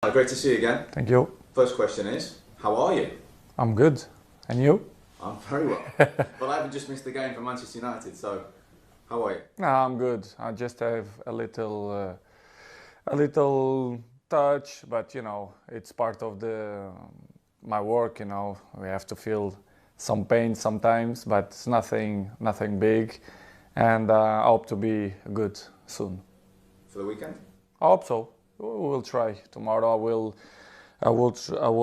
Great to see you again. Thank you. First question is, how are you? I'm good. And you? I'm very well. But I haven't just missed the game for Manchester United, so how are you? No, I'm good. I just have a little touch, but it's part of my work. We have to feel some pain sometimes, but it's nothing big, and I hope to be good soon. For the weekend? I hope so. We will try. Tomorrow I will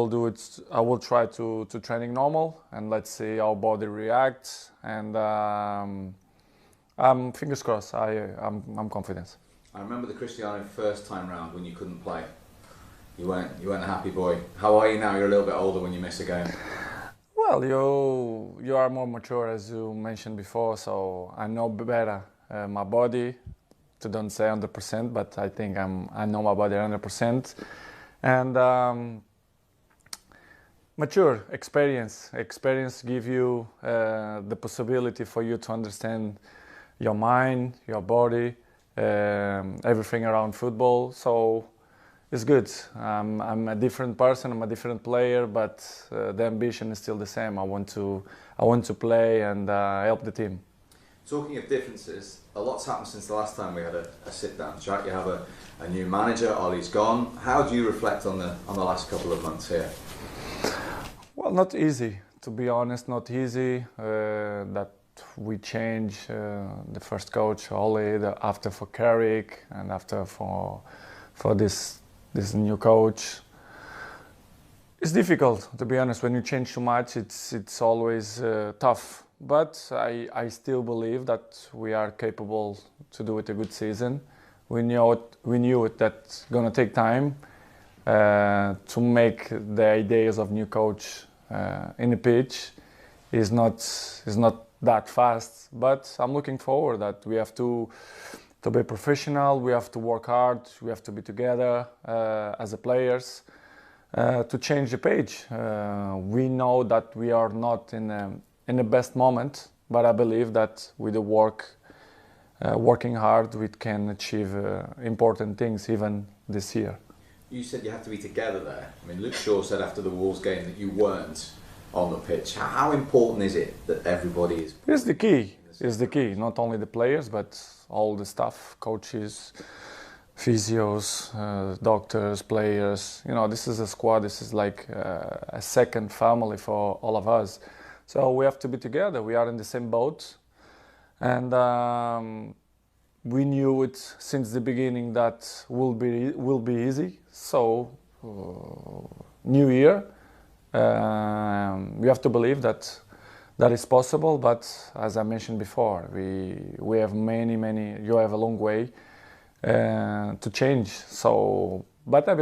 do it. I will try to training normal, and let's see how body reacts. And I'm fingers crossed. I'm confident. I remember the Cristiano first time round when you couldn't play. You weren't a happy boy. How are you now? You're a little bit older when you miss a game. Well, you are more mature, as you mentioned before, so I know better my body. To don't say 100%, but I think I know my body 100%, and mature experience give you the possibility for you to understand your mind, your body, everything around football. So it's good. I'm a different person. I'm a different player, but the ambition is still the same. I want to play and help the team. Talking of differences, a lot's happened since the last time we had a sit-down chat. You have a new manager, Ollie's gone. How do you reflect on the last couple of months here? Well, not easy, to be honest, not easy. That we change the first coach, Ollie, after for Carrick, and after for this new coach. It's difficult, to be honest. When you change too much, it's always tough. But I still believe that we are capable to do it a good season. We knew it that's gonna take time to make the ideas of new coach in the pitch. Is not that fast. But I'm looking forward that we have to be professional. We have to work hard. We have to be together as a players to change the page. We know that we are not in the best moment, but I believe that with the working hard, we can achieve important things even this year. You said you have to be together there. I mean, Luke Shaw said after the Wolves game that you weren't on the pitch. How important is it that everybody is? It's the key. It's the key. Not only the players, but all the staff, coaches, physios, doctors, players. This is a squad. This is like a second family for all of us. So we have to be together. We are in the same boat, and we knew it since the beginning that will be easy. So new year, we have to believe that is possible. But as I mentioned before, we have many. You have a long way to change. So, but I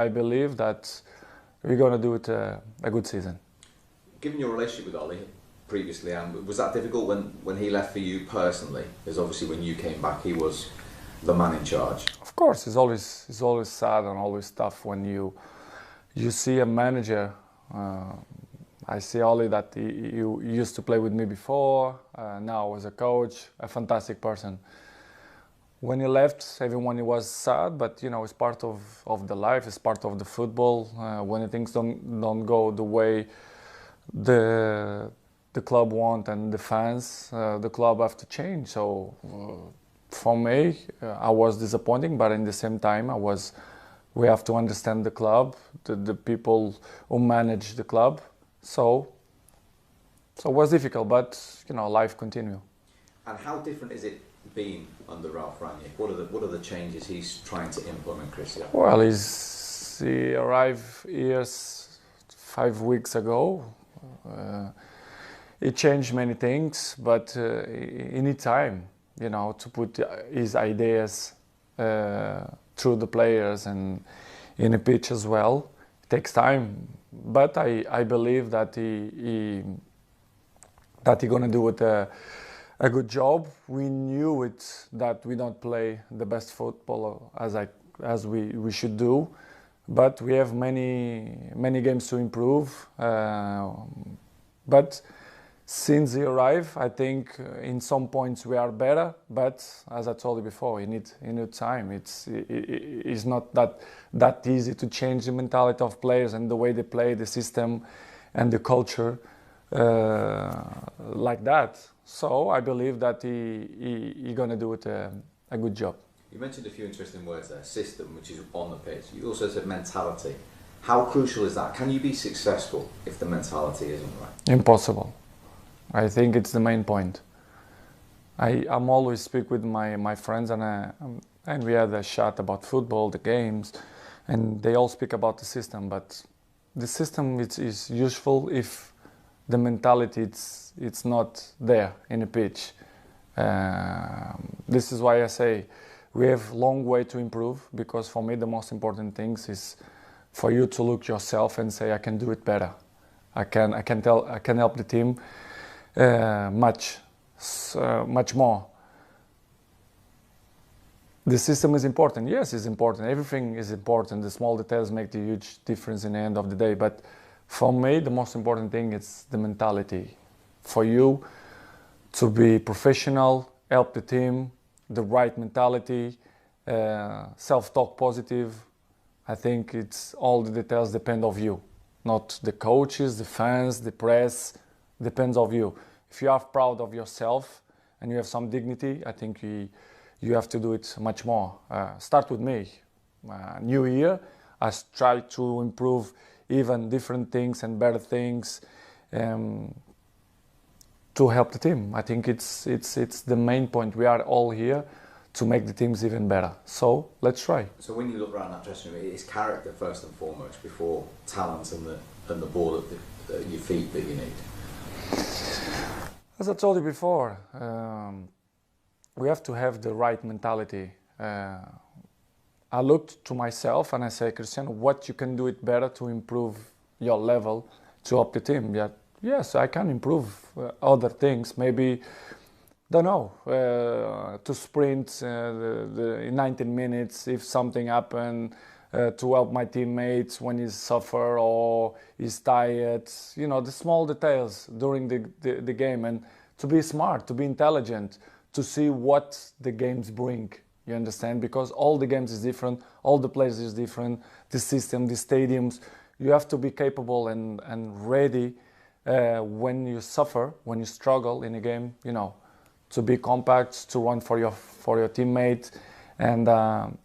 believe that we're gonna do it a good season. Given your relationship with Ollie previously, was that difficult when he left for you personally? Because obviously when you came back, he was the man in charge. Of course, it's always sad and always tough when you see a manager. I see Ollie that he used to play with me before, now as a coach, a fantastic person. When he left, everyone was sad, but it's part of the life, it's part of the football. When things don't go the way the club want and the fans, the club have to change. So for me, I was disappointing, but in the same time, we have to understand the club, the people who manage the club. So it was difficult, but life continues. And how different is it been under Ralf Rangnick? What are the changes he's trying to implement, Cristiano? Well, he arrived here 5 weeks ago. He changed many things, but he needs time, to put his ideas through the players and in a pitch as well. It takes time, but I believe that he gonna do it a good job. We knew it that we don't play the best football as we should do, but we have many games to improve. But since he arrived, I think in some points we are better, but as I told you before, you need time. It's not that easy to change the mentality of players and the way they play, the system and the culture like that. So I believe that he's gonna do it a good job. You mentioned a few interesting words there. System, which is on the pitch. You also said mentality. How crucial is that? Can you be successful if the mentality isn't right? Impossible. I think it's the main point. I'm always speak with my friends and we had a chat about football, the games, and they all speak about the system. But the system is useful if the mentality it's not there in the pitch. This is why I say we have a long way to improve, because for me the most important things is for you to look yourself and say I can do it better. I can help the team much more. The system is important. Yes, it's important. Everything is important. The small details make the huge difference in the end of the day. But for me, the most important thing is the mentality. For you to be professional, help the team, the right mentality, self-talk positive. I think it's all the details depend of you, not the coaches, the fans, the press. Depends of you. If you are proud of yourself and you have some dignity, I think you have to do it much more. Start with me. New year, I try to improve even different things and better things to help the team. I think it's the main point. We are all here to make the teams even better. So let's try. So when you look around that dressing room, it's character first and foremost before talent and the ball at your feet that you need. As I told you before, we have to have the right mentality. I looked to myself and I say, Cristiano, what you can do it better to improve your level to help the team? Yeah, yes, I can improve other things. Maybe, don't know, to sprint in 19 minutes if something happened, to help my teammates when he's suffer or he's tired. You know, the small details during the game, and to be smart, to be intelligent, to see what the games bring. You understand? Because all the games is different, all the players is different, the system, the stadiums. You have to be capable and ready when you suffer, when you struggle in a game, you know, to be compact, to run for your teammate, and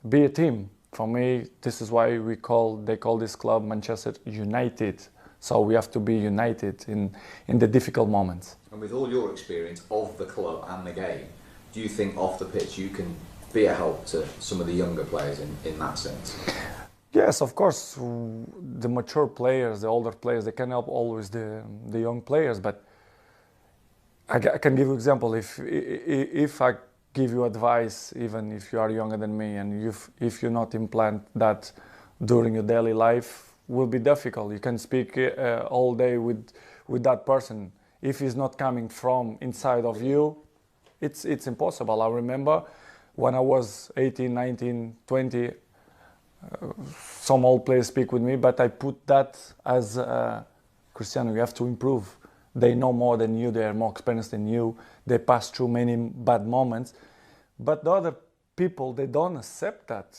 be a team. For me, this is why they call this club Manchester United. So we have to be united in the difficult moments. And with all your experience of the club and the game, do you think off the pitch you can be a help to some of the younger players in that sense? Yes, of course. The mature players, the older players, they can help always the young players. But I can give you an example. If I give you advice, even if you are younger than me, and if you not implant that during your daily life, will be difficult. You can speak all day with that person. If it's not coming from inside of you, it's impossible. I remember when I was 18, 19, 20, some old players speak with me, but I put that as Cristiano, you have to improve. They know more than you, they are more experienced than you, they pass through many bad moments. But the other people, they don't accept that.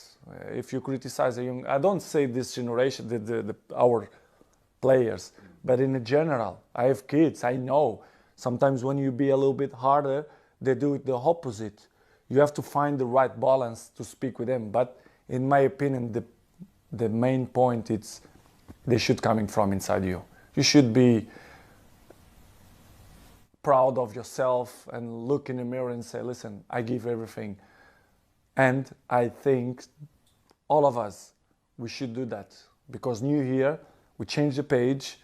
If you criticize a young, I don't say this generation, our players, but in general, I have kids, I know. Sometimes when you be a little bit harder, they do it the opposite. You have to find the right balance to speak with them. But in my opinion, the main point is they should coming from inside you. You should be proud of yourself and look in the mirror and say, listen, I give everything. And I think all of us, we should do that. Because new year, we change the page,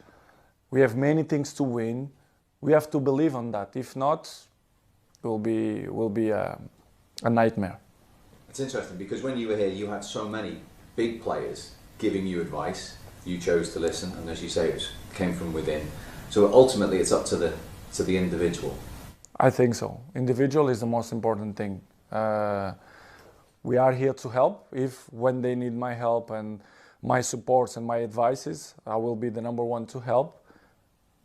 we have many things to win, we have to believe on that. If not, it will be a nightmare. It's interesting because when you were here, you had so many big players giving you advice. You chose to listen, and as you say, it came from within. So ultimately, it's up to the individual. I think so. Individual is the most important thing. We are here to help. When they need my help and my supports and my advices, I will be the number one to help.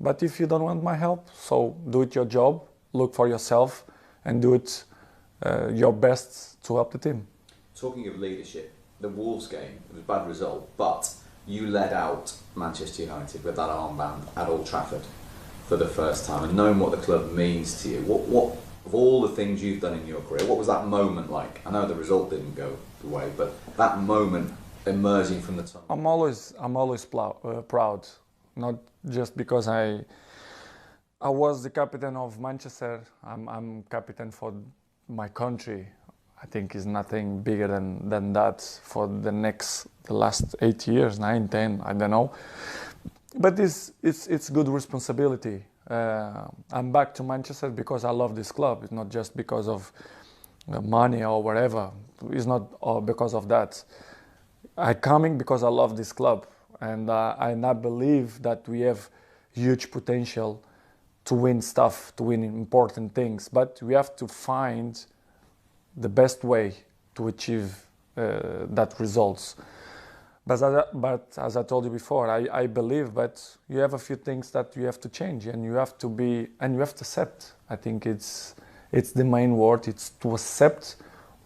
But if you don't want my help, so do it your job, look for yourself, and do it your best to help the team. Talking of leadership, the Wolves game, it was a bad result, but you led out Manchester United with that armband at Old Trafford for the first time, and knowing what the club means to you, what of all the things you've done in your career, what was that moment like? I know the result didn't go the way, but that moment emerging from the tunnel. I'm always proud, not just because I was the captain of Manchester. I'm captain for my country. I think is nothing bigger than that for the last 8 years, 9, 10, I don't know. But it's good responsibility. I'm back to Manchester because I love this club. It's not just because of money or whatever. It's not because of that. I'm coming because I love this club, and I believe that we have huge potential to win stuff, to win important things. But we have to find the best way to achieve that results. But as I told you before, I believe that you have a few things that you have to change, and you have to accept. I think it's the main word. It's to accept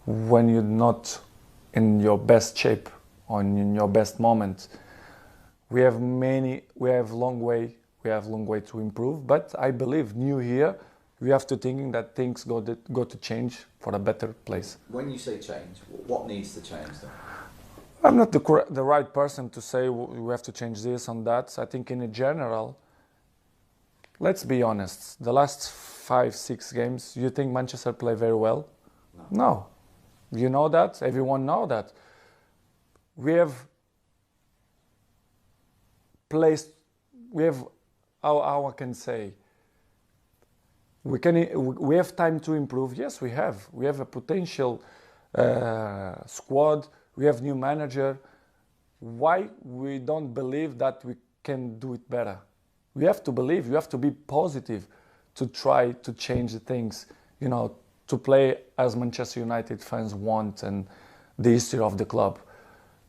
when you're not in your best shape or in your best moment. We have long way to improve. But I believe new year, we have to think that things go to change for a better place. When you say change, what needs to change then? I'm not the right person to say we have to change this and that. I think in general, let's be honest. The last 5-6 games, you think Manchester play very well? No. You know that. Everyone know that. We have placed. We have. How I can say. We have time to improve. Yes, we have. We have a potential squad. We have new manager. Why we don't believe that we can do it better? We have to believe. You have to be positive to try to change the things. You know, to play as Manchester United fans want and the history of the club.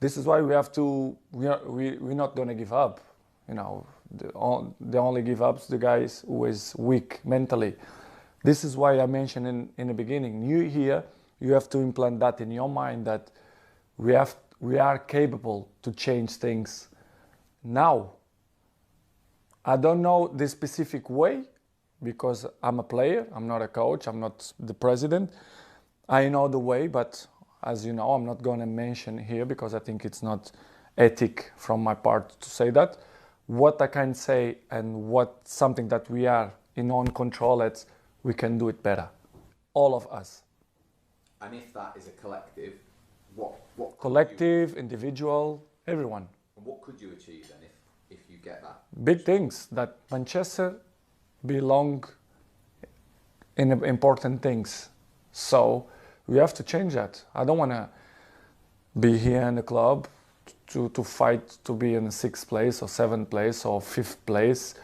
This is why we have to. We're not going to give up. You know, the only give ups the guys who is weak mentally. This is why I mentioned in the beginning. You here, you have to implant that in your mind that we are capable to change things now. I don't know the specific way because I'm a player, I'm not a coach, I'm not the president. I know the way, but as you know, I'm not going to mention here because I think it's not ethic from my part to say that. What I can say and what something that we are in own control at, we can do it better. All of us. And if that is a collective, what collective, individual, everyone. What could you achieve then if you get that? Big things that Manchester belong in important things. So we have to change that. I don't want to be here in the club to fight to be in the 6th place or 7th place or 5th place.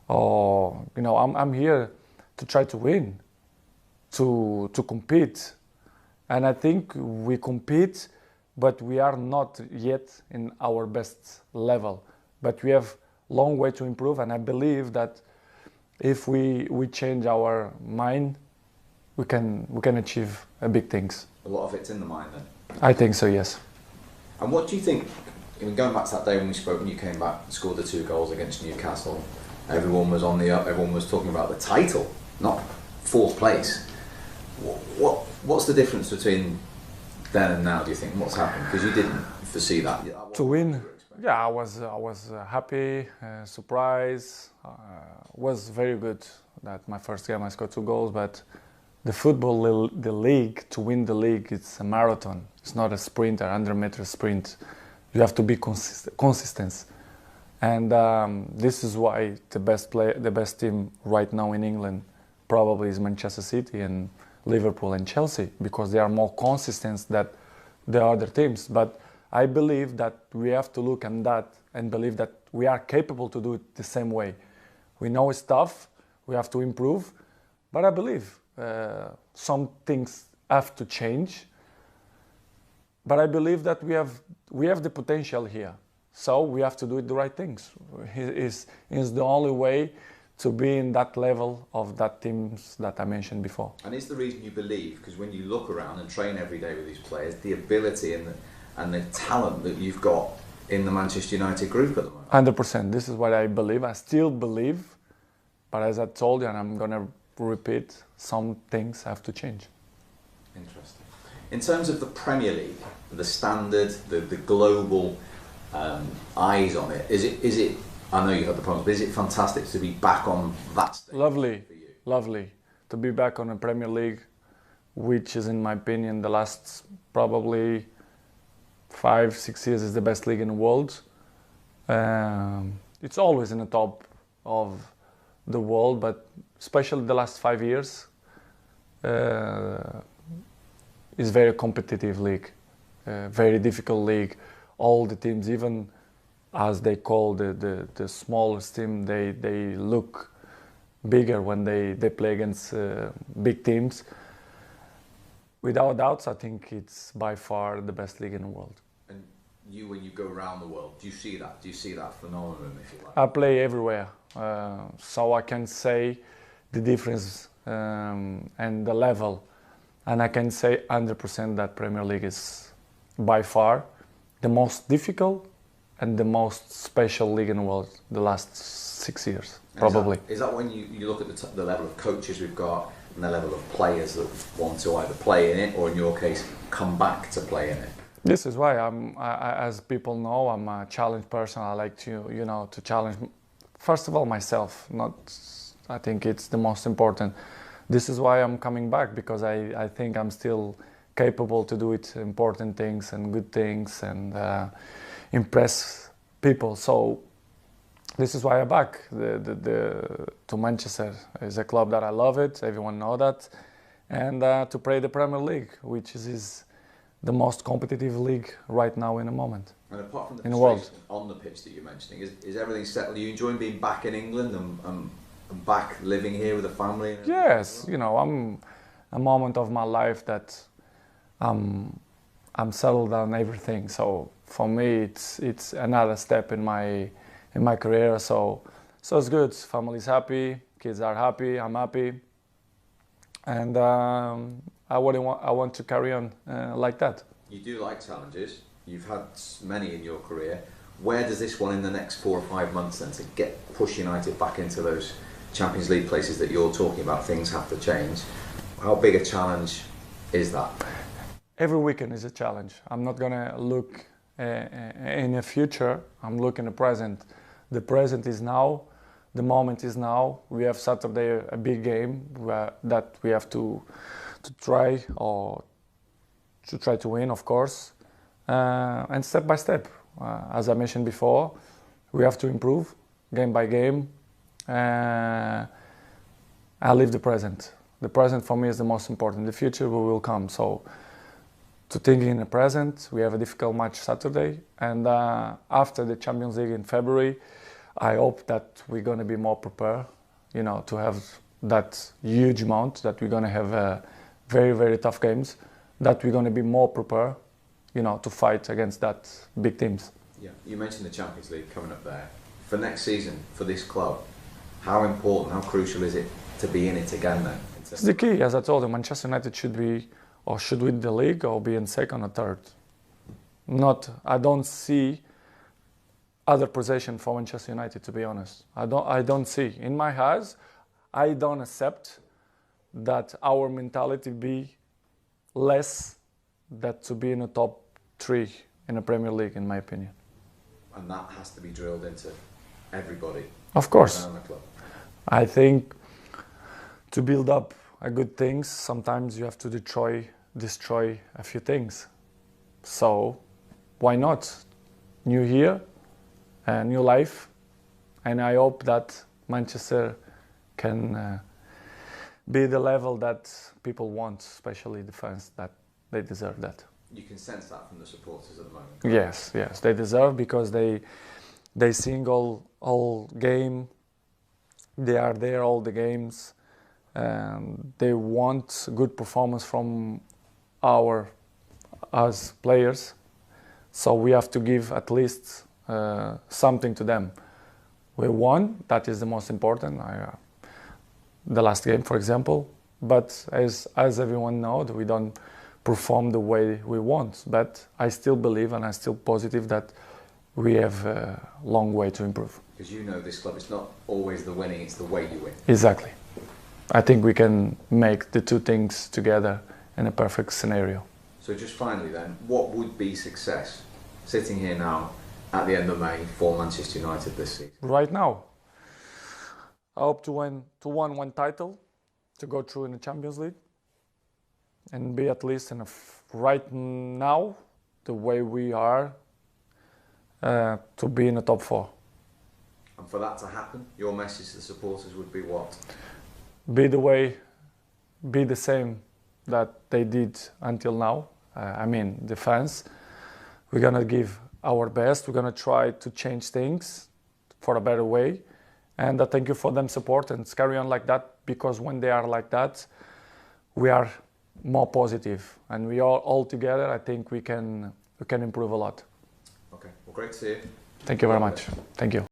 Or I'm here to try to win, to compete. And I think we compete, but we are not yet in our best level. But we have a long way to improve, and I believe that if we change our mind, we can achieve big things. A lot of it's in the mind then? I think so, yes. And what do you think, going back to that day when we spoke, when you came back and scored the 2 goals against Newcastle, everyone was on the up, everyone was talking about the title, not 4th place. What's the difference between then and now, do you think? What's happened? Because you didn't foresee that. To win, yeah, I was happy, surprised. Was very good that my first game I scored 2 goals, but the football, the league, to win the league, it's a marathon. It's not a sprint, a 100-meter sprint. You have to be consistent. And this is why the best team right now in England probably is Manchester City and Liverpool and Chelsea, because they are more consistent than the other teams. But I believe that we have to look at that and believe that we are capable to do it the same way. We know it's tough, we have to improve, but I believe some things have to change. But I believe that we have the potential here, so we have to do it the right things. Is the only way to be in that level of that teams that I mentioned before. And is the reason you believe, because when you look around and train every day with these players, the ability and the talent that you've got in the Manchester United group at the moment? 100%. This is what I believe. I still believe, but as I told you, and I'm going to repeat, some things have to change. Interesting. In terms of the Premier League, the standard, the global eyes on it, is it? I know you had the problems, but is it fantastic to be back on that stage? Lovely, for you? lovely to be back on the Premier League, which is, in my opinion, the last probably 5-6 years is the best league in the world. It's always in the top of the world, but especially the last 5 years is very competitive league, very difficult league. All the teams, even as they call the smallest team, they look bigger when they play against big teams. Without doubts, I think it's by far the best league in the world. And you, when you go around the world, do you see that? Do you see that phenomenon, if you like? I play everywhere, so I can say the difference and the level, and I can say 100% that Premier League is by far the most difficult and the most special league in the world the last 6 years, probably. Is that when you look at the level of coaches we've got and the level of players that want to either play in it or, in your case, come back to play in it? This is why as people know, I'm a challenge person. I like to challenge, first of all, myself. I think it's the most important. This is why I'm coming back, because I think I'm still capable to do it, important things and good things, and impress people. So this is why I'm back to Manchester. It's a club that I love it, everyone know that, and to play the Premier League, which is the most competitive league right now in the moment. And apart from the in the world, on the pitch that you're mentioning, is everything settled? Are you enjoying being back in England and back living here with a family? Yes, I'm a moment of my life that I'm settled on everything. So for me, it's another step in my career. So it's good. Family's happy, kids are happy, I'm happy, and I want to carry on like that. You do like challenges. You've had many in your career. Where does this one in the next 4 or 5 months then to push United back into those Champions League places that you're talking about? Things have to change. How big a challenge is that? Every weekend is a challenge. I'm not gonna look in the future. I'm looking at the present. The present is now. The moment is now. We have Saturday a big game that we have to try to win, of course, and step by step. As I mentioned before, we have to improve game by game. I live the present. The present for me is the most important. The future will come. So to think in the present, we have a difficult match Saturday, and after the Champions League in February, I hope that we're going to be more prepared, to have that huge amount, that we're going to have very, very tough games, that we're going to be more prepared, to fight against that big teams. Yeah, you mentioned the Champions League coming up there. For next season, for this club, how important, how crucial is it to be in it again then? It's the key, as I told you. Manchester United should win the league or be in second or third. I don't see other position for Manchester United, to be honest. I don't see. In my eyes, I don't accept that our mentality be less than to be in the top 3 in the Premier League, in my opinion. And that has to be drilled into everybody. Of course. Around the club. I think to build up good things, sometimes you have to destroy a few things. So why not? New year, a new life, and I hope that Manchester can be the level that people want, especially the fans, that they deserve that. You can sense that from the supporters at the moment. Yes, they deserve, because they sing all game. They are there all the games. They want good performance from us players. So we have to give at least something to them. We won, that is the most important. The last game, for example. But as everyone knows, we don't perform the way we want. But I still believe and I'm still positive that we have a long way to improve. Because you know this club, it's not always the winning, it's the way you win. Exactly. I think we can make the two things together in a perfect scenario. So just finally then, what would be success sitting here now at the end of May for Manchester United this season? Right now, I hope to win one title, to go through in the Champions League, and be at least right now, the way we are, to be in the top 4. And for that to happen, your message to the supporters would be what? Be the same that they did until now. The fans. We're gonna give our best. We're gonna try to change things for a better way. And I thank you for them support and carry on like that, because when they are like that, we are more positive, and we all together, I think we can improve a lot. Okay, well, great to see you. Thank you very much. Thank you.